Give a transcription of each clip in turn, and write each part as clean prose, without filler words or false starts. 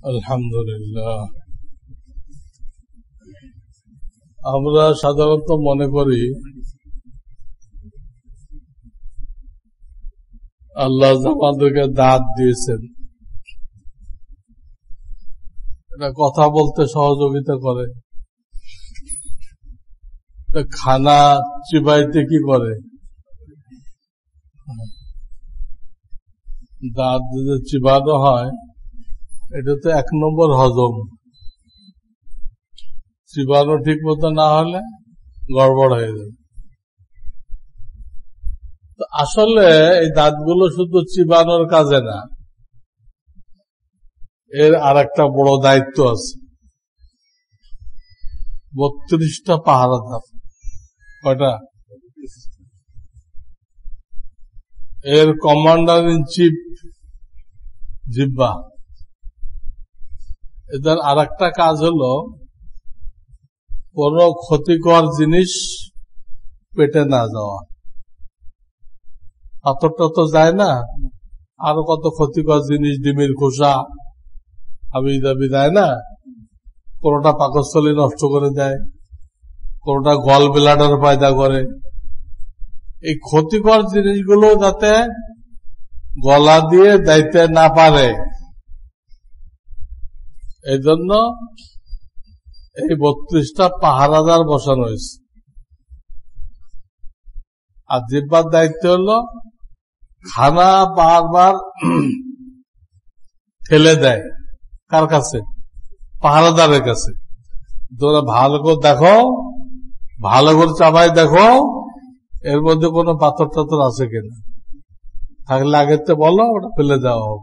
আলহামদুলিল্লাহ। আমরা সাধারণত মনে করি আল্লাহ আমাদেরকে দাঁত দিয়েছেন, এটা কথা বলতে সহযোগিতা করে, খানা চিবাইতে কি করে, দাঁত যদি চিবানো হয় এটা তো 1 নম্বর হজম। চিবানো ঠিক মতো না হলে গড়বড় হয়ে যাবে। তো আসলে এই দাঁতগুলো শুধু চিবানোর কাজে না, এর আর একটা বড় দায়িত্ব আছে। 32টা পাহারাদার। কয়টা? এর কমান্ডার ইন চিফ জিহ্বা। এদের আর একটা কাজ হলো কোন ক্ষতিকর জিনিস পেটে না যাওয়া। পাথরটা তো যায় না, আরো কত ক্ষতিকর জিনিস, ডিমের খোসা হাবি দাবি দেয় না, কোনটা পাকস্থলী নষ্ট করে দেয়, কোনটা গল ব্লাডার পয়দা করে। এই ক্ষতিকর জিনিসগুলো যাতে গলা দিয়ে যাইতে না পারে, এই জন্য এই 32টা পাহারাদার বসানো হয়েছে। আর জিহ্বার দায়িত্ব হলো খানা বারবার ঠেলে দেয়। কার কাছে? পাহারাদারের কাছে। তোমরা ভালো করে দেখো, ভালো করে চাবাই দেখো এর মধ্যে কোনো পাথর টাথর আছে কিনা, থাকলে আগের তো বলো, ওটা ফেলে দেওয়া হোক।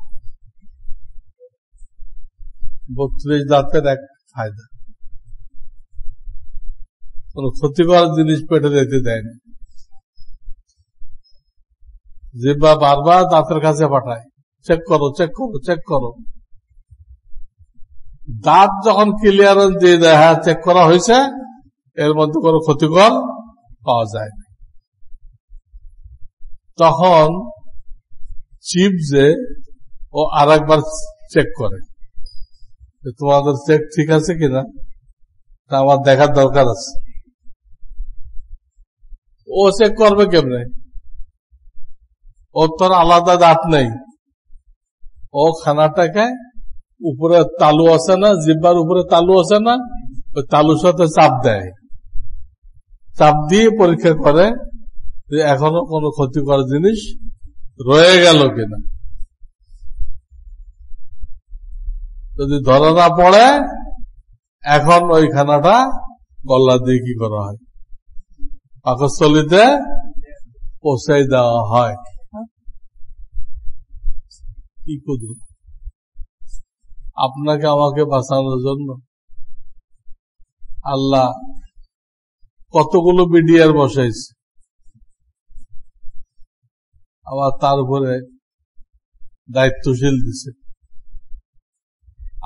32 দাঁতের এক ফায়দা, কোন ক্ষতিকর জিনিস পেটে যেতে দেয় না। জিহ্বা বারবার দাঁতের কাছে পাঠায়, চেক করো চেক করো চেক করো। দাঁত যখন ক্লিয়ারেন্স দিয়ে দেয়, হ্যাঁ চেক করা হয়েছে, এর মধ্যে কোনো ক্ষতিকর পাওয়া যায় না, তখন চিফ যে ও আর একবার চেক করে তোমাদের চেক ঠিক আছে কিনা, তা আমার দেখার দরকার আছে। ও চেক করবে কেমনে? ওর তোর আলাদা দাঁত নেই। ও খানাটাকে উপরে তালু আছে না, জিহ্বার উপরে তালু আছে না, ওই তালুর সাথে চাপ দেয়, চাপ দিয়ে পরীক্ষা করে যে এখনো কোনো ক্ষতিকর জিনিস রয়ে গেল কিনা। যদি ধরা না পড়ে, এখন ওই খানাটা গলা দিয়ে কি করা হয়, পাকস্থলীতে পৌঁছাই দেওয়া হয়। কি করব? আপনাকে আমাকে বাঁচানোর জন্য আল্লাহ কতগুলো বিডিআর বসাইছে, আবার তার উপরে দায়িত্বশীল দিছে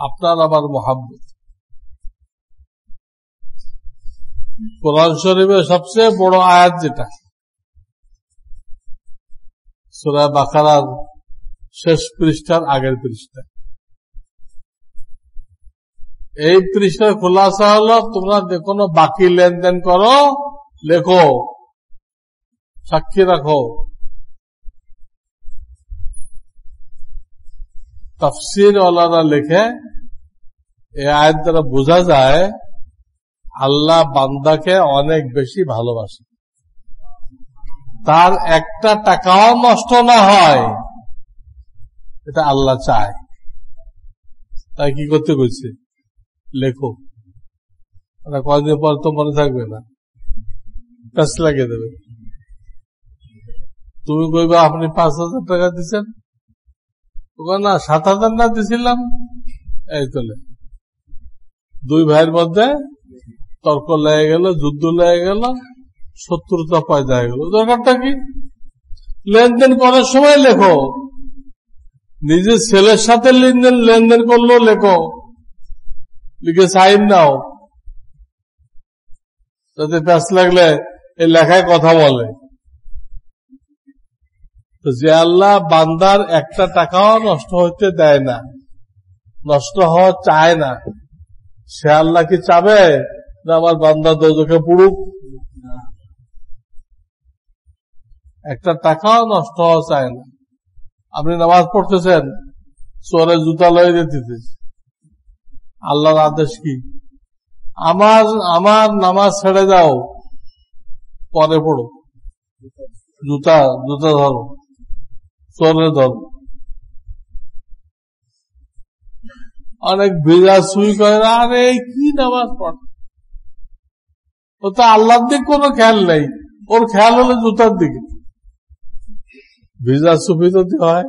আপনার আমার মোহাব্বত। কোরআন শরীফের সবচেয়ে বড় আয়াত যেটা সূরা বাকারার শেষ পৃষ্ঠার আগের পৃষ্ঠা, এই পৃষ্ঠার খোলাসা হলো তোমরা যে কোনো বাকি লেনদেন করো, লেখো, সাক্ষী রাখো। তাফসীর ওয়ালারা লেখে এই আয়াত দ্বারা বোঝা যায় আল্লাহ বান্দাকে অনেক বেশি ভালোবাসে, তার একটা টাকাও নষ্ট না হয় এটা আল্লাহ চায়। তাই কি করতে বলছে? লেখো। কয়েকদিন পর তো মনে থাকবে না, প্যাস লাগিয়ে দেবে। তুমি কইবা আপনি 5,000 টাকা দিচ্ছেন, না 7,000 না দিছিলাম, এই তোলে 2 ভাইয়ের মধ্যে তর্ক লেগে গেল, যুদ্ধ লেগে গেল, শত্রুতা পয়দা হয়ে গেল। দরকারটা কি? লেনদেন করার সময় লেখো, নিজের ছেলের সাথে লেনদেন করলো লেখো, লিখে সাইন নাও, যাতে প্যাস লাগলে এই লেখায় কথা বলে। তো যে আল্লাহ বান্দার একটা টাকাও নষ্ট হতে দেয় না, নষ্ট হওয়া চায় না। সে আল্লাহ কি চাবে যে আমার বান্দা দোজখে পুড়ুক? একটা টাকাও নষ্ট হওয়া চায় না। আপনি নামাজ পড়তেছেন, চোরে জুতা লয়ে যেতেছে, আল্লাহর আদেশ কি? আমার নামাজ ছেড়ে দাও, পরে পড়ো, জুতা ধরো, চোরে ধরো। অনেক ভিজা সুই করে, আরে কি নামাজ পড়, ও তো আল্লাহর দিকে কোনো খেয়াল নেই, ওর খেয়াল হলো জুতার দিকে। ভিজা সুফি যদি হয়,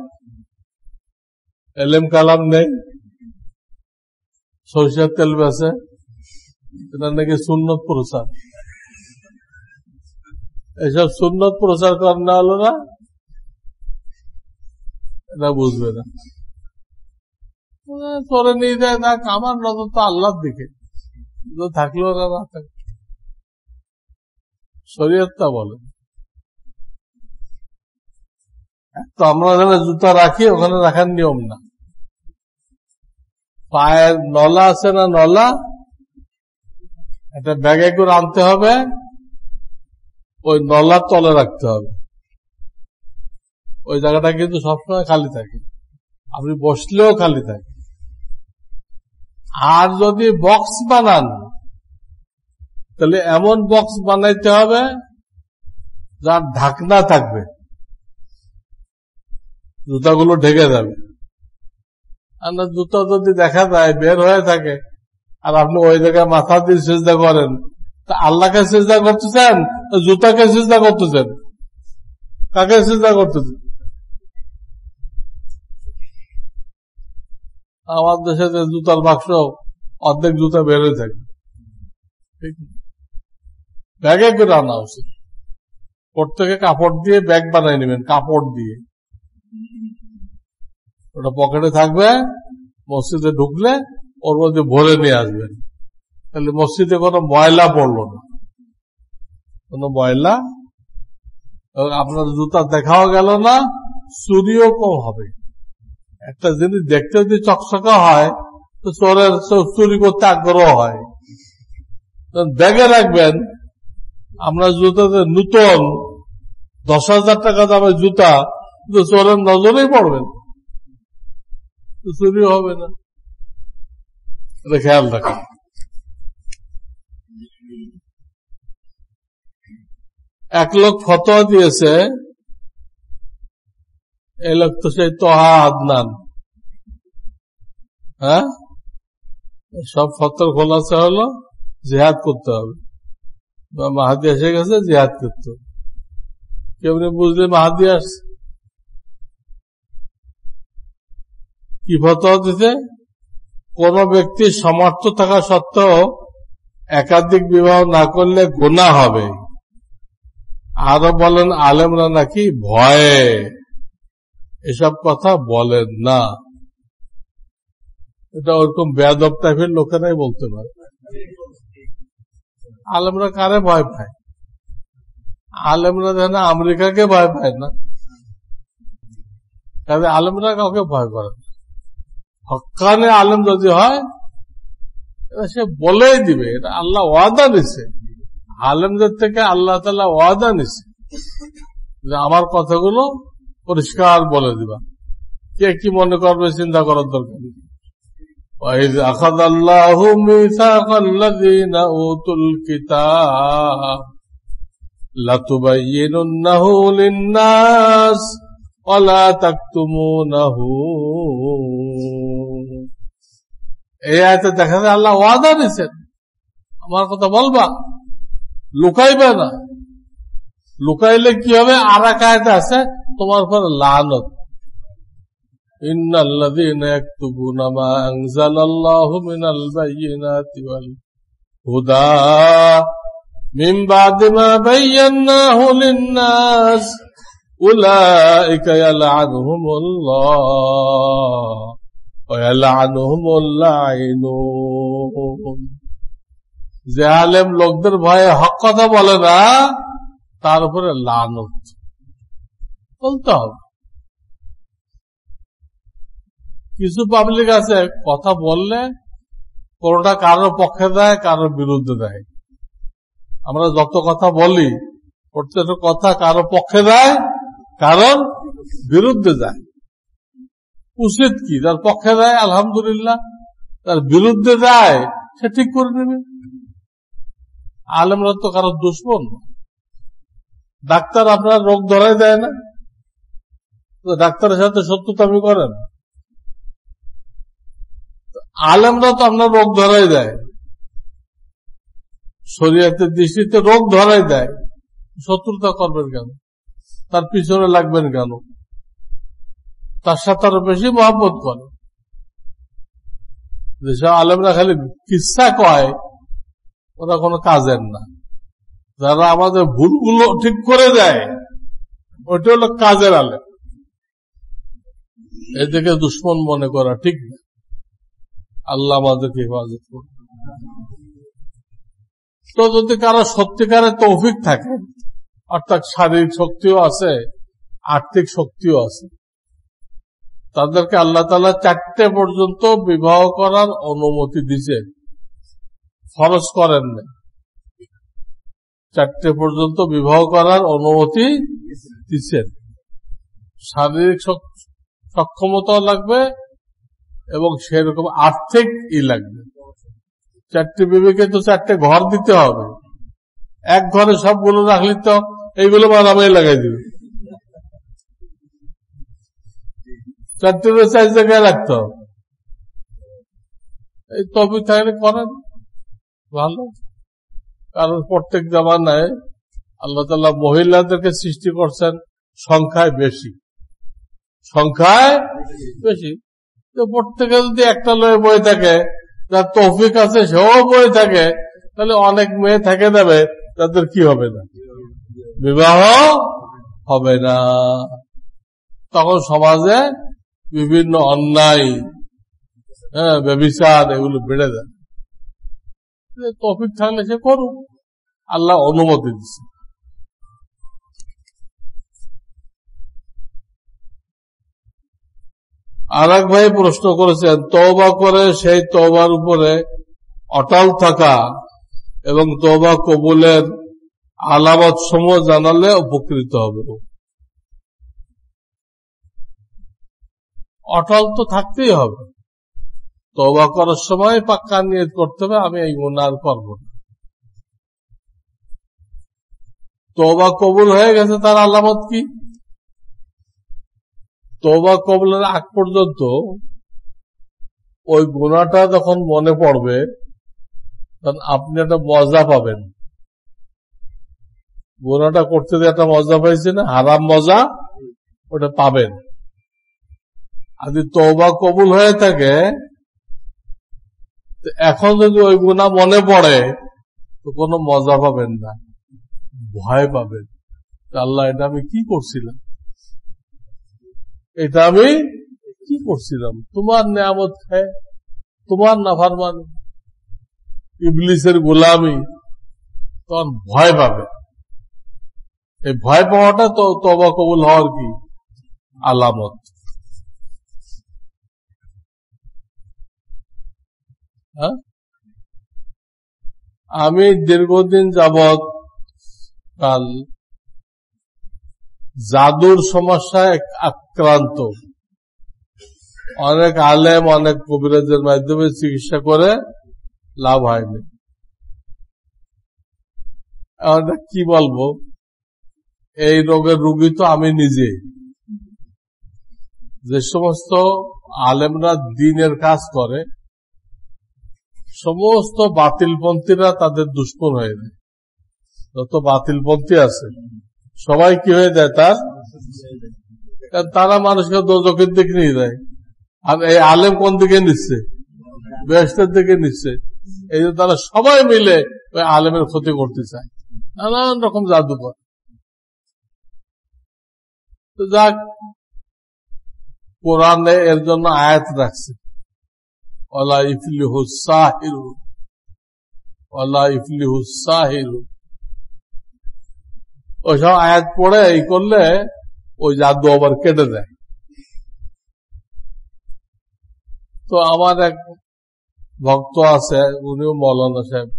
এলেম কালাম নেই, সরিষার তেল বেছে, এটা নাকি সুন্নত প্রচার। এসব সুন্নত প্রচার করানো হলো না, এটা বুঝবে না। করে নিয়ে যায়, দেখ আমার নজর তো আল্লাহর দিকে, থাকলেও না না থাকে। শরীয়তটা বলে তো আমরা যেখানে জুতা রাখি ওখানে রাখার নিয়ম না। পায়ের নলা আছে না, নলা একটা ব্যাগে করে আনতে হবে, ওই নলার তলে রাখতে হবে। ওই জায়গাটা কিন্তু সবসময় খালি থাকে, আপনি বসলেও খালি থাকে। আর যদি বক্স বানান, তাহলে এমন বক্স বানাইতে হবে যার ঢাকনা থাকবে, জুতাগুলো ঢেকে যাবে। আর না, জুতা যদি দেখা যায় বের হয়ে থাকে আর আপনি ওই জায়গায় মাথা দিয়ে সিজদা করেন, তা আল্লাহকে সিজদা করতেছেন, জুতাকে সিজদা করতেছেন, কাকে সিজদা করতেছেন? আমার দেশে যে জুতার বাক্স, অর্ধেক জুতা বের হয়ে থাকে, ব্যাগে করে আনা উচিত। প্রত্যেকে কাপড় দিয়ে ব্যাগ বানাই নেবেন, কাপড় দিয়ে, ওটা পকেটে থাকবে। মসজিদে ঢুকলে ওর মধ্যে ভরে নিয়ে আসবেন, তাহলে মসজিদে কোনো ময়লা পড়লো না, কোনো ময়লা, আপনার জুতা দেখাও গেল না, চুরিও কম হবে। একটা জিনিস দেখতে যদি চকচকা হয় তো চোরের চুরি করতে আগ্রহ হয়। ব্যাগে রাখবেন। আমরা জুতাতে নূতন 10,000 টাকা দামের জুতা, কিন্তু চোরের নজরেই পড়বেন, চুরি হবে না, এটা খেয়াল রাখেন। এক লোক ফতোয়া দিয়েছে, এই লোক তো সেই তোহা আদনান, হ্যাঁ, সব ফতোয়ার খোলাসা হলো জিহাদ করতে হবে, মাহাদি এসে গেছে, জিহাদ করতে হবে। কেমনি বুঝলে মাহাদি আসছে? কি ফতোয়া দিতে? কোন ব্যক্তির সামর্থ্য থাকা সত্ত্বেও একাধিক বিবাহ না করলে গুনাহ হবে। আরো বলেন আলেমরা নাকি ভয়ে এসব কথা বলেন না। এটা ওরকম বেয়াদব টাইপের লোকেরাই বলতে পারে। আলেমরা কারে ভয় পায়? আলেমরা যেন আমেরিকাকে ভয় পায় না, তবে আলেমরা কাউকে ভয় করে না। হক্কানে আলেম যদি হয় সে বলেই দিবে, এটা আল্লাহ ওয়াদা নিছে, আলেমদের থেকে আল্লাহ তাআলা ওয়াদা নিছে যে আমার কথাগুলো পরিষ্কার বলে দিবা। কে কি মনে করবে চিন্তা করার দরকার নেই। وَإِذْ أَخَذَ اللَّهُ مِيثَاقَ الَّذِينَ أُوتُوا الْكِتَابَ لَتُبَيِّنُنَّهُ لِلنَّاسِ وَلَا تَكْتُمُونَهُ। এই আয়াতে দেখা যায় আল্লাহ ওয়াদা দিয়েছেন, আমার কথা বলবা, লুকাইবে না। লুকাইলে কি হবে? আর এক আয়াতে আছে তোমার উপর লানত। ইন্নাল্লাযীনা ইয়াকতুবুনা মা আনজালাল্লাহু মিনাল বায়্যিনাতি ওয়াল হুদা মিন বা'দি মা বায়্যানাহু লিন-নাস উলাইকা ইয়ালআনুহুমুল্লাহ ওয়া ইয়ালআনুহুমুল লাঈনুন। যে আলেম লোকদের ভয়ে হক কথা বলে না, তার উপরে লানত বলতে হবে। কিছু পাবলিক আছে কথা বললে কোনটা কারোর পক্ষে দেয়, কারোর বিরুদ্ধে দেয়। আমরা যত কথা বলি প্রত্যেকটা কথা কারো পক্ষে দেয়, কারণ বিরুদ্ধে দেয়। উচিত কি, তার পক্ষে দেয় আলহামদুলিল্লাহ, তার বিরুদ্ধে দেয় সে ঠিক করে নেবে। আলেমরা তো কারো দুশ্মন। ডাক্তার আপনার রোগ ধরাই দেয় না, ডাক্তারের সাথে শত্রুতামি করেন। আলেমরা তো আপনার রোগ ধরাই দেয়, শরীয়তের দৃষ্টিতে রোগ ধরাই দেয়। শত্রুতা করবেন কেন, তার পিছনে লাগবেন কেন? তার সাথে আরো বেশি মহব্বত করে। যেসব আলেমরা খালি কিচ্ছা কয় ওরা কোনো কাজের না। যারা আমাদের ভুলগুলো ঠিক করে দেয় ওইটা হলো কাজের আলেম। এদিকে দুশ্মন মনে করা ঠিক না। আল্লাহ আমাদেরকে হেফাজত করবে। তো যদি কারো সত্যিকারের তৌফিক থাকে, অর্থাৎ শারীরিক শক্তিও আছে, আর্থিক শক্তিও আছে, তাদেরকে আল্লাহ তাআলা 4টে পর্যন্ত বিবাহ করার অনুমতি দিয়েছেন, ফরজ করেন না। 4টে পর্যন্ত বিবাহ করার অনুমতি দিচ্ছেন। শারীরিক সক্ষমতাও লাগবে এবং সেরকম আর্থিক লাগবে। 4টে বিবেকে তো 4টে ঘর দিতে হবে। এক ঘরে সবগুলো রাখলে তো এইগুলো মারামারি লাগাই দিবে। 4টে 4 জায়গায় রাখতে হবে। এই তবে তাহলে করেন ভালো। কারণ প্রত্যেক জামানায় আল্লাহ তাআলা মহিলাদেরকে সৃষ্টি করছেন সংখ্যায় বেশি, তো প্রত্যেকে যদি একটা লয়ে বয়ে থাকে, যার তৌফিক আছে সেও বয়ে থাকে, তাহলে অনেক মেয়ে থেকে যাবে তাদের কি হবে না, বিবাহ হবে না। তখন সমাজে বিভিন্ন অন্যায়, ব্যভিচার এগুলো বেড়ে যায়। তৌফিক থাকলে সে করুক, আল্লাহ অনুমতি দিচ্ছে। আর এক ভাই প্রশ্ন করেছেন, তওবা করে সেই তওবার উপরে অটল থাকা এবং তওবা কবুলের আলামত সমূহ জানালে উপকৃত হবে। অটল তো থাকতেই হবে। তওবা করার সময় পাক্কা নিয়ত করতে হবে আমি এই গুনাহ আর করব না। তওবা কবুল হয়ে গেছে তার আলামত কি? তওবা কবুলের আগ পর্যন্ত ওই গুনাহটা যখন মনে পড়বে তখন আপনি একটা মজা পাবেন। গুনাহটা করতে যে একটা মজা পাইছে না, হারাম মজা, ওটা পাবেন। আর যদি তওবা কবুল হয়ে থাকে, এখন যদি ওই গুনাহ মনে পড়ে তো কোনো মজা পাবেন না, ভয় পাবেন। আল্লাহ, এটা আমি কি করছিলাম, তোমার নিয়ামত খায়, তোমার নাফরমানি, ইবলিসের গোলামি, তখন ভয় পাবে। এই ভয় পাওয়াটা তো তওবা কবুল হওয়ার কি আলামত। আমি দীর্ঘদিন যাবৎ কাল জাদুর সমস্যায় আক্রান্ত। অনেক আলেম, অনেক কবিরাজের মাধ্যমে চিকিৎসা করে লাভ হয়নি। আমরা কি বলবো, এই রোগের রোগী তো আমি নিজে। যে সমস্ত আলেমরা দ্বীনের কাজ করে, সমস্ত বাতিলপন্থীরা তাদের দুশ্মন হয়ে যায়। যত বাতিলপন্থী আছে সবাই কি হয়ে যায় তার, তারা মানুষকে দোজখের দিকে নিয়ে যায়। আর এই আলেম কোন দিকে নিচ্ছে, বেহেশতের দিকে নিচ্ছে। এই যে তারা সবাই মিলে ওই আলেমের ক্ষতি করতে চায়, নানান রকম জাদু করে। তো যাক, কোরআনে এর জন্য আয়াত রাখছে, ওয়ালা ইফলিহুস সাহিরুন, ওয়ালা ইফলিহুস সাহিরুন। ওইসব আয়াত পড়ে এই করলে ওই জাদু আবার কেটে দেয়। তো আমার এক ভক্ত আছে, উনিও মৌলানা সাহেব,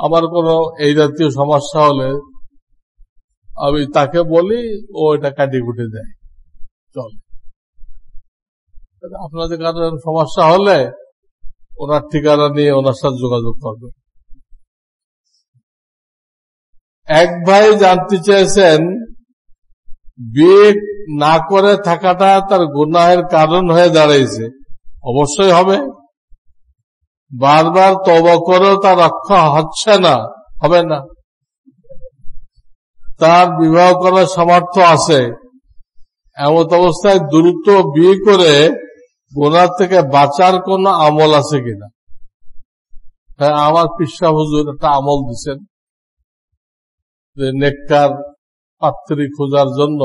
আমার কোনো এই জাতীয় সমস্যা হলে আমি তাকে বলি, ও এটা কাটি কুটে দেয়, চলে। আপনাদের কারণ সমস্যা হলে ওনার ঠিকানা নিয়ে ওনার সাথে যোগাযোগ করবে। এক ভাই জানতে চেয়েছেন, বিয়ে না করে থাকাটা তার গুনাহের কারণ হয়ে দাঁড়িয়েছে। অবশ্যই হবে, বারবার তওবা করেও তার রক্ষা হচ্ছে না, হবে না। তার বিবাহ করার সামর্থ্য আছে, এমন অবস্থায় দ্রুত বিয়ে করে গুনাহ থেকে বাঁচার কোন আমল আছে কিনা? হ্যাঁ, আমার পিসা হুজুর একটা আমল দিচ্ছেন যে নেককার পাত্রী খোঁজার জন্য,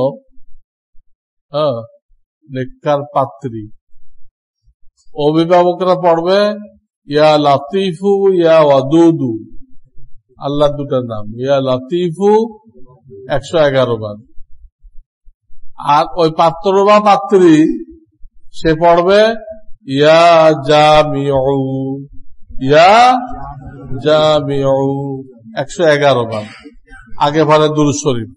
নেককার পাত্রী, অভিভাবকরা পড়বে ইয়া লাতিফু ইয়া ওয়াদুদু, আল্লাহ দুটার নাম, ইয়া লাতিফু 111 বার। আর ওই পাত্র বা পাত্রী সে পড়বে ইয়া জামিউ, ইয়া জামিউ 111 বার, আগে পরে দুরূদ শরীফ।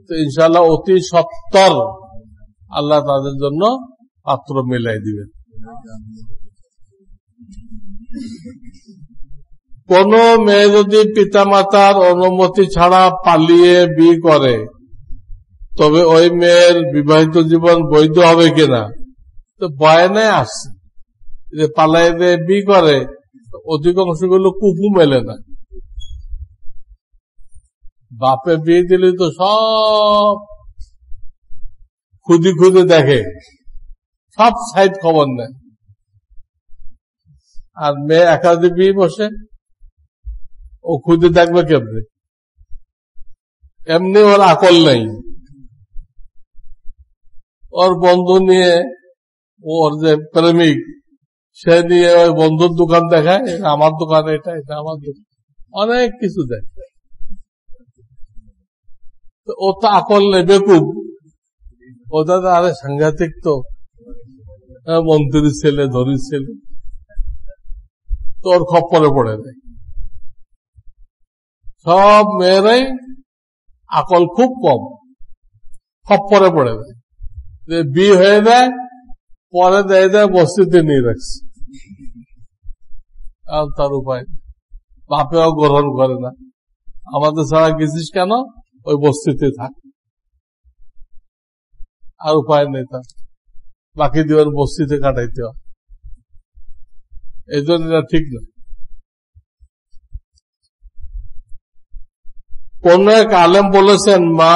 তো ইনশাআল্লাহ অতি সত্তর আল্লাহ তাদের জন্য পাত্র মিলাই দিবেন। কোন মেয়ে যদি পিতামাতার অনুমতি ছাড়া পালিয়ে বিয়ে করে, তবে ওই মেয়ের বিবাহিত জীবন বৈধ হবে কিনা? তো বয়ানে আসছে যে পালাই দিয়ে বিয়ে করে, অধিকাংশগুলো কুফু মেলে না। বাপে বিয়ে দিলে তো সব খুদি খুদি দেখে, সব সাইড খবর নেয়। আর মেয়ে একাধিক বিয়ে বসে, ও খুদি দেখবে কেমনে? এমনি ওর আকল নেই। ওর বন্ধু নিয়ে, ওর যে প্রেমিক সে নিয়ে ওই বন্ধুর দোকান দেখায়, আমার দোকান এটা, এটা আমার দোকান, অনেক কিছু দেখে। ও তো আকল নেই, বেকুব। ও দাদা আরে সাংঘাতিক, তো মন্ত্রীর ছেলে, ধরির ছেলে, তোর খপ্পরে পড়ে দেয়। সব মেয়েরাই আকল খুব কম, খপ্পরে পড়ে দেয়। যে বিয়ে হয়ে যায়, পরে দেয় বস্তিতে নিয়ে রাখছে, আর তার উপায় বাপেও গ্রহণ করে না। আমাদের ছাড়া গেছিস কেন? ওই বস্তিতে থাক, আর উপায় নেই তার, বাকি দিন বস্তিতে কাটাইতে হয়। এই জন্য এটা ঠিক না। কোন এক আলেম বলেছেন, মা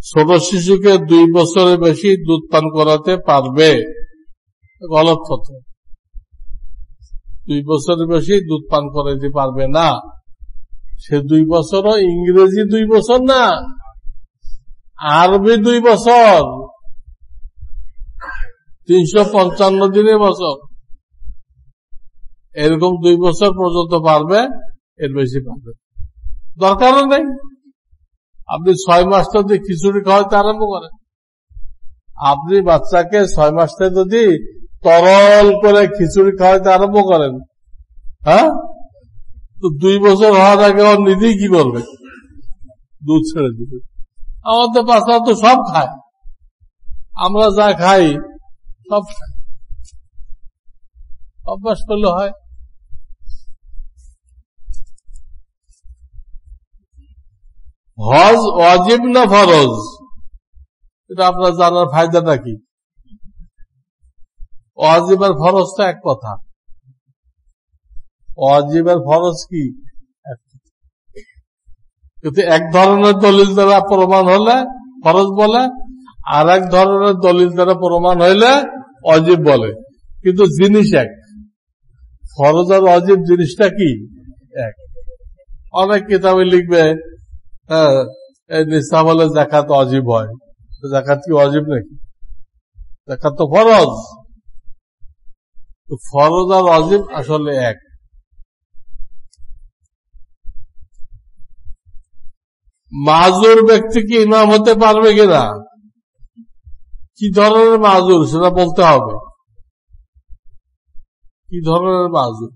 ছোট শিশুকে 2 বছরের বেশি দুধ পান করাতে পারবে। গলত কথা, 2 বছরের বেশি দুধ পান করাতে পারবে না। সে 2 বছরও ইংরেজি 2 বছর না, আরবি 2 বছর, 355 দিনের বছর, এরকম 2 বছর পর্যন্ত পারবে, এর বেশি পারবে দরকারও নেই। আপনি 6 মাস যদি খিচুড়ি খাওয়াতে আরম্ভ করেন, আপনি বাচ্চাকে 6 মাস থেকে যদি তরল করে খিচুড়ি খাওয়াতে আরম্ভ করেন, হ্যাঁ, তো 2 বছর হওয়ার আগে ওর নিজেই কি করবে? দুধ ছেড়ে দিবে। আমাদের বাচ্চা তো সব খায়, আমরা যা খাই সব খাই, অভ্যাস করলে হয়। হজ ওয়াজিব না ফরজ, এটা আপনার জানার ফায়দাটা কি? ওয়াজিব আর ফরজ তো এক কথা। ওয়াজিব আর ফরজ কি? কিন্তু এক ধরনের দলিল দ্বারা প্রমাণ হলে ফরজ বলে, আর এক ধরনের দলিল দ্বারা প্রমাণ হইলে ওয়াজিব বলে, কিন্তু জিনিস এক। ফরজ আর ওয়াজিব জিনিসটা কি এক। অনেক কিতাবে লিখবে নিসাব হলে যাকাত ওয়াজিব হয়, যাকাত কি ওয়াজিব নাকি? যাকাত তো ফরজ। তো ফরজ আর ওয়াজিব আসলে এক। মাজুর ব্যক্তি কি ইমাম হতে পারবে কিনা? কি ধরনের মাজুর সেটা বলতে হবে। কি ধরনের মাজুর?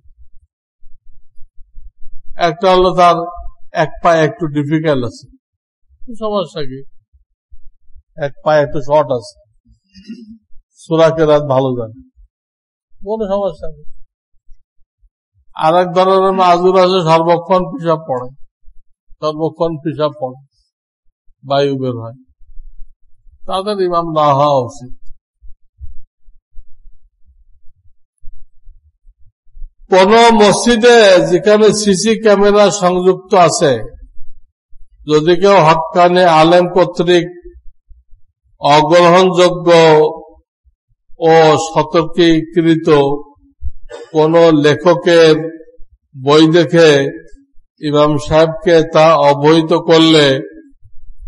একটা হলো তার এক পায়ে একটু ডিফিকাল্ট আছে, সমস্যা কি? এক পায়ে একটু শর্ট আছে, সূরা কেরাত ভালো জানে, কোনো সমস্যা নেই। আর এক ধরনের মাজুর আছে সর্বক্ষণ পেশাব পড়ে, বায়ু বের হয়, তাদের ইমাম না হওয়া উচিত। কোন মসজিদে যেখানে সিসি ক্যামেরা সংযুক্ত আছে, যদি কেউ হক্কানি আলেম কর্তৃক অগ্রহণযোগ্য ও সতর্কীকৃত কোন লেখকের বই দেখে ইমাম সাহেবকে তা অবহিত করলে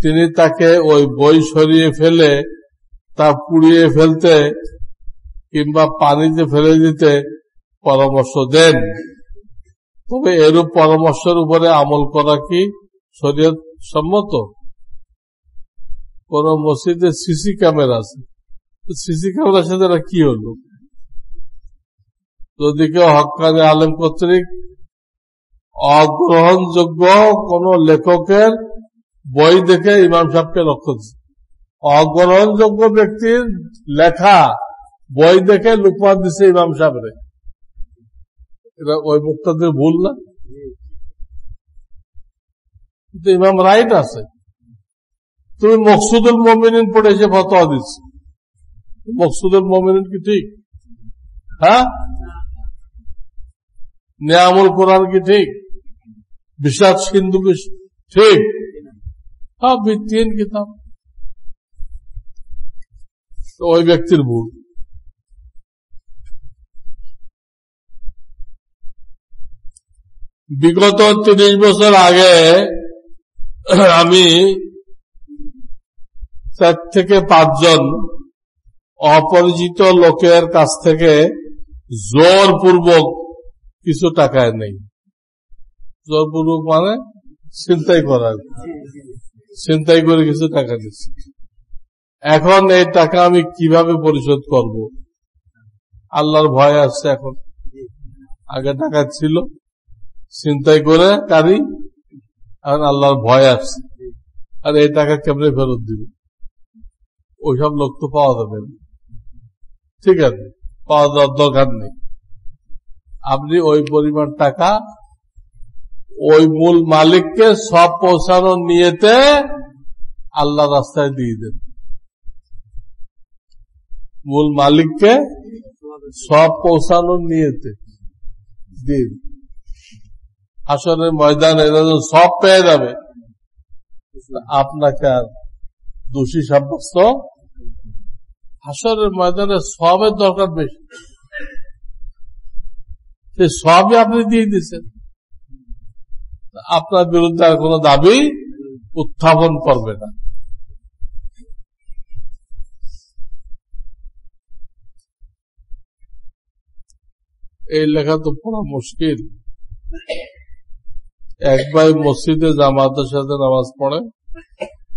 তিনি তাকে ওই বই সরিয়ে ফেলে তা পুড়িয়ে ফেলতে কিংবা পানিতে ফেলে দিতে পরামর্শ দেন। তবে এরূপ পরামর্শের উপরে আমল করা কি শরীয়ত সম্মত? কোন মসজিদে সিসি ক্যামেরা আছে, সিসি ক্যামেরার সাথে কি হলো? যদি কেউ হক্কানি আলেম কর্তৃক অগ্রহণযোগ্য কোন লেখকের বই দেখে ইমাম সাহেবকে লক্ষ্য দিচ্ছে, অগ্রহণযোগ্য ব্যক্তির লেখা বই দেখে লুকমান দিচ্ছে ইমাম সাহেবরে, এটা ওই মুক্তাদের ভুল না? কিন্তু ইমাম রাইট আছে। তুমি মকসুদুল মুমিনিন পড়ে এসে ফতোয়া দিচ্ছ, মকসুদুল মুমিনিন কি ঠিক? হ্যাঁ, নিয়ামুল কোরআন কি ঠিক? বিষাদ সিন্ধু কি ঠিক? সব ভিত্তিহীন কিতাব, ওই ব্যক্তির ভুল। বিগত 30 বছর আগে আমি 4 থেকে 5 জন অপরিচিত লোকের কাছ থেকে জোরপূর্বক কিছু টাকা নেই। জোরপূর্বক মানে ছিনতাই করার, ছিনতাই করে কিছু টাকা দিচ্ছি। এখন এই টাকা আমি কিভাবে পরিশোধ করব? আল্লাহর ভয় আসছে। এখন আগে টাকা ছিল, ছিনতাই করে কারি, এখন আল্লাহর ভয় আসছে। আর এই টাকা কেমনে ফেরত দিবে? ওইসব লোক তো পাওয়া যাবে না, ঠিক আছে, পাওয়া যাওয়ার দরকার নেই। আপনি ওই পরিমাণ টাকা ওই মূল মালিককে সব পৌঁছানোর নিয়েতে আল্লাহ রাস্তায় দিয়ে দেন। মূল মালিককে সব পৌঁছানোর নিয়েতে দিন। হাসরের ময়দানে সব পেয়ে যাবে, আপনাকে আর দোষী সাব্যস্ত। হাসরের ময়দানে সবের দরকার বেশি, সে সবই আপনি দিয়ে দিচ্ছেন, আপনার বিরুদ্ধে আর কোন দাবি উত্থাপন করবে না। এই লেখা তো পড়া মুশকিল। এক ভাই মসজিদে জামাতের সাথে নামাজ পড়ে,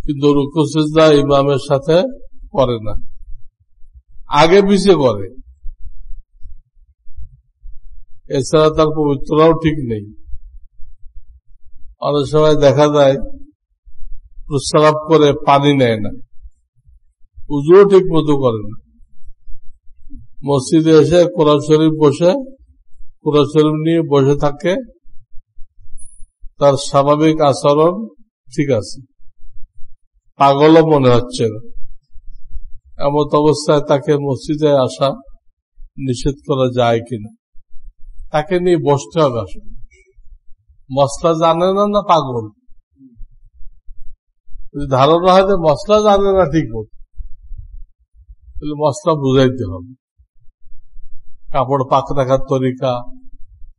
কিন্তু রুকু সিজদা ইমামের সাথে করে না, আগে পিছিয়ে করে। এছাড়া তার পবিত্রতাও ঠিক নেই। অনেক সময় দেখা যায় প্রস্রাব করে পানি নেয় না, উযুও ঠিক মতো করে না। মসজিদে এসে কোরআন শরীফ নিয়ে বসে থাকে, তার স্বাভাবিক আচরণ ঠিক আছে, পাগলও মনে হচ্ছে না। এমত অবস্থায় তাকে মসজিদে আসা নিষেধ করা যায় কিনা? তাকে নিয়ে বসতে হবে। আসলে মশলা জানে না, না পাগল? যদি ধারণা হয় যে মশলা জানে না ঠিক মতো, তাহলে মশলা বুঝাইতে হবে। কাপড় পাক রাখার তরিকা,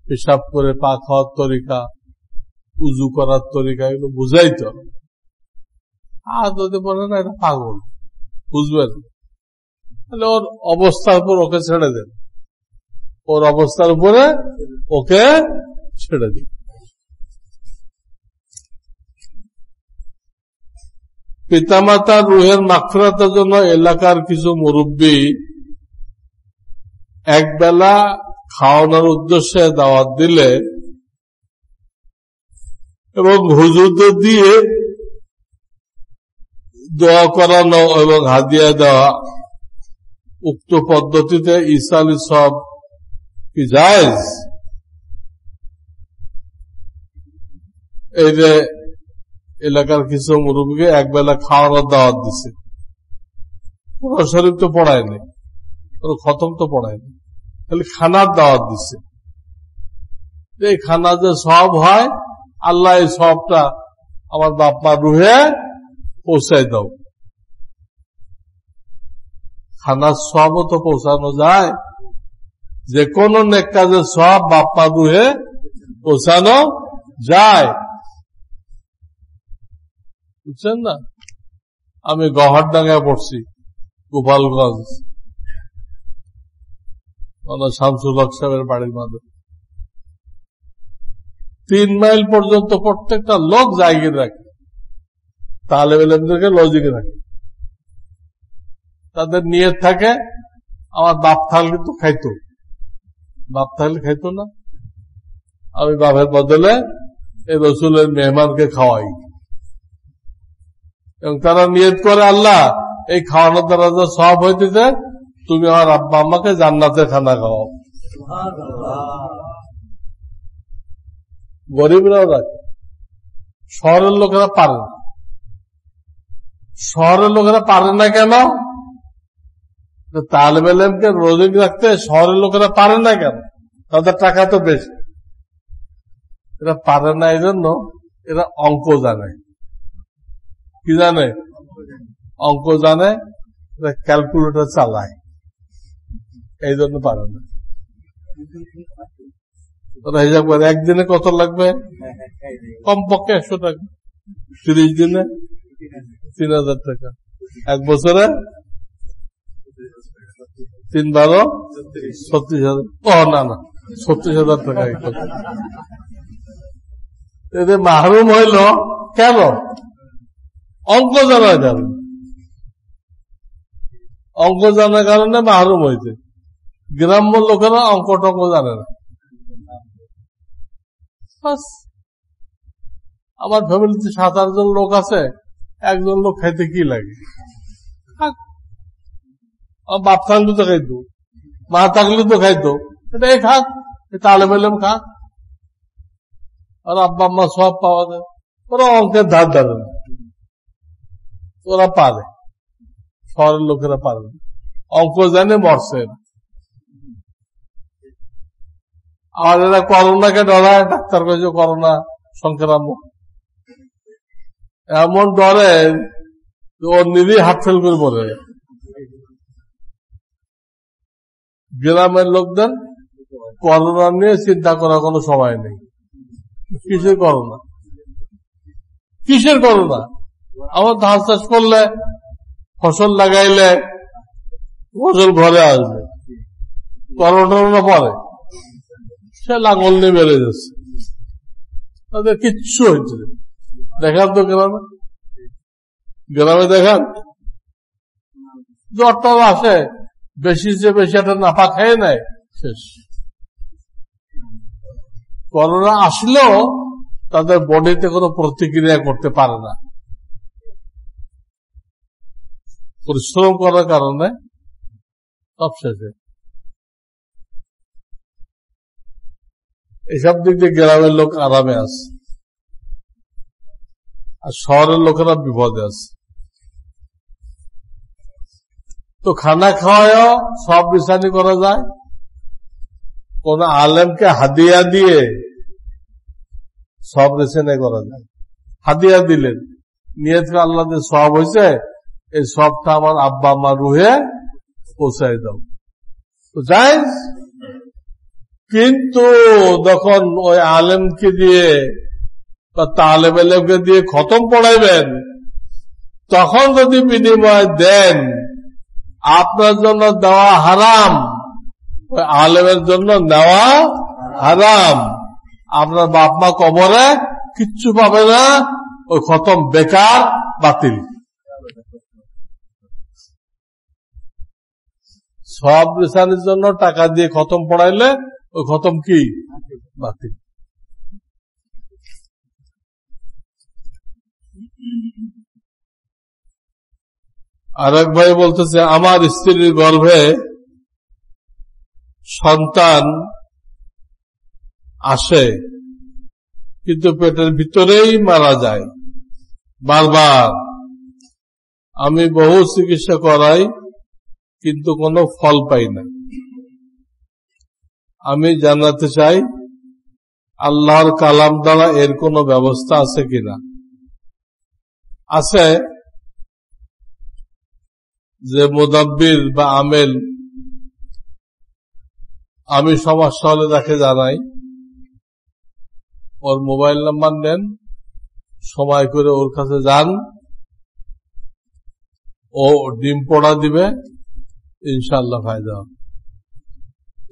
পেশাব করে পাক হওয়ার তরিকা, উজু করার তরিকা, এগুলো বুঝাইতে হবে। আর যদি বলে না এটা পাগল, বুঝবেন, তাহলে ওর অবস্থার উপর ওকে ছেড়ে দেন, ওর অবস্থার উপরে ওকে ছেড়ে দিন। পিতামাতার রুহের মাগফিরাতের জন্য এলাকার কিছু মুরব্বী একবেলা খাওয়ানোর উদ্দেশ্যে দাওয়াত দিলে এবং হুজুরদের দিয়ে দোয়া করানো এবং হাদিয়া দেওয়া, উক্ত পদ্ধতিতে ইসালি সব কি জায়েজ? এই যে এলাকার কিছু মুরব্বীকে একবেলা খাওয়ানোর দাওয়াত দিছে, পুরো শরীফ তো পড়ায়নি, পুরো খতম তো পড়ায়নি, খালি খানার দাওয়াত দিছে। এই খানা যে সব হয়, আল্লাহ এই সবটা আমার বাপ মা রুহে পৌঁছাই দাও। খানার সবও তো পৌঁছানো যায়, যে কোনো নেক কাজের সব বাপ মা রুহে পৌঁছানো যায়, বুঝছেন না? আমি গহরডাঙ্গায় পড়ছি, গোপালগঞ্জ, শামসুল হক সাহেবের বাড়ির মাঝে 3 মাইল পর্যন্ত প্রত্যেকটা লোক জায়গা রাখে, তালেব ইলমদেরকে লজিকে রাখে। তাদের নিয়ত থাকে আমার বাপ থাকলে তো খাইতো, বাপ থাকলে খাইতো না, আমি বাপের বদলে এই রসুলের মেহমানকে খাওয়াই। এবং তারা নিয়ত করে আল্লাহ এই খাওয়ানোর দ্বারা যে সব হইতেছে, তুমি আমার আব্বা আম্মাকে জান্নাতে খানা খাওয়াও। গরিবরাও রাখে, শহরের লোকেরা পারে না। শহরের লোকেরা পারে না কেন? তালেব ইলমকে রোজা রাখতে শহরের লোকেরা পারে না কেন? তাদের টাকা তো বেশি। এরা পারে না এই জন্য এরা অঙ্ক জানে। কি জানে? অঙ্ক জানে, এরা ক্যালকুলেটর চালায়, এই জন্য পারে না। ওরা হিসাব করে একদিনে কত লাগবে, কমপক্ষে 100 টাকা, 30 দিনে 3000 টাকা, 1 বছরে 3-12 36,000। ও না না, 36,000 টাকা। এদের মাহরুম হইল কেন? অঙ্ক জানার কারণে, অঙ্ক জানার কারণে মাহরুম হয়েছে। গ্রাম্য লোকেরা অঙ্ক টঙ্ক জানে না। আমার ফ্যামিলিতে 7-8 জন লোক আছে, একজন লোক খাইতে কি লাগে? বাপ থাকলে তো খাইতো, মা থাকলে তো খাইতো, এটাই খাক, তালেব ইলম খাক, আর আব্বা আম্মা সব পাওয়া যায়। ওরা অঙ্কের ধার ধারে না, ওরা পারে, শহরের লোকেরা পারে না, অঙ্ক জানে মরছে। আর এরা করোনাকে ডরায়, ডাক্তার কয়েছে করোনা সংক্রামক, এমন ডরে ওর নিজেই হাত ফেল করে পড়ে। গ্রামের লোকদের করোনা নিয়ে চিন্তা করার কোনো সময় নেই। কিসের করোনা? কিসের করোনা? আমার ধান চাষ করলে, ফসল লাগাইলে ফসল ঘরে আসবে, করোনা পরে সে লাঙল নিয়ে বেড়ে যাচ্ছে, তাদের কিচ্ছু হয়েছে। দেখান তো গ্রামে, গ্রামে দেখান, জ্বরটা আসে, বেশি যে বেশি একটা নাফা খেয়ে নেয়, শেষ। করোনা আসলেও তাদের বডিতে কোনো প্রতিক্রিয়া করতে পারে না, পরিশ্রম করার কারণে সব শেষে। এসব দিক দিয়ে গ্রামের লোক আরামে আছে, আর শহরের লোকেরা বিপদে আছে। তো খানা খাওয়াও সব বিছানি করা যায়। কোন আলেমকে হাদিয়া দিয়ে সব রেসেনে করা যায়। হাদিয়া দিলেন, নিয়ত আল্লাহ সব হয়েছে, এই সবটা আমার আব্বা আম্মা রুহে পৌঁছাই দাও, তো যাই। কিন্তু যখন ওই আলেমকে দিয়ে বা তালেব ইলমকে দিয়ে খতম পড়াইবেন, তখন যদি বিনিময় দেন, আপনার জন্য দেওয়া হারাম, ওই আলেমের জন্য নেওয়া হারাম। আপনার বাপ মা কবরে কিচ্ছু পাবে না, ওই খতম বেকার, বাতিল। সব রিসার্চের জন্য টাকা দিয়ে খতম পড়াইলে ওই খতম কি বাতিল। আর এক ভাই বলতেছে, আমার স্ত্রীর গর্ভে সন্তান আসে কিন্তু পেটের ভিতরেই মারা যায় বারবার। আমি বহু চিকিৎসা করাই কিন্তু কোনো ফল পাই না। আমি জানাতে চাই আল্লাহর কালাম দ্বারা এর কোনো ব্যবস্থা আছে কিনা। আছে, যে মুদাব্বির বা আমেল, আমি সমস্যা হলে তাকে জানাই, ওর মোবাইল নাম্বার নেন, সময় করে ওর কাছে যান, ও ডিম পোড়া দিবে, ইনশাআল্লাহ ফায়দা হবে,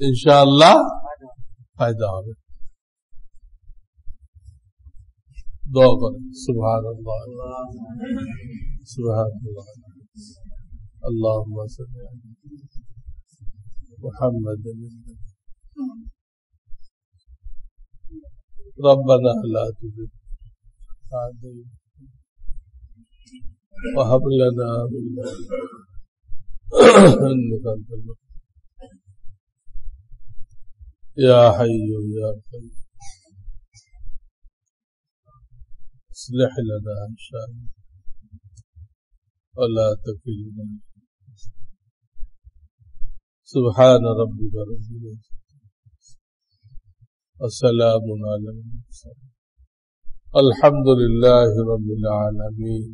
ইনশাআল্লাহ ফায়দা হবে। দোয়া করেন। সুবহানাল্লাহ সুবহানাল্লাহ আল্লাহুম্মা সাল্লি আলা মুহাম্মাদ ربنا لا تزغ قلوبنا وهب لنا من لدنك إنك أنت الوهاب يا حي يا قيوم اصلح لنا شأننا ولا تكلنا. سبحان ربك رب العزة وسلام على المرسلين الحمد لله رب العالمين.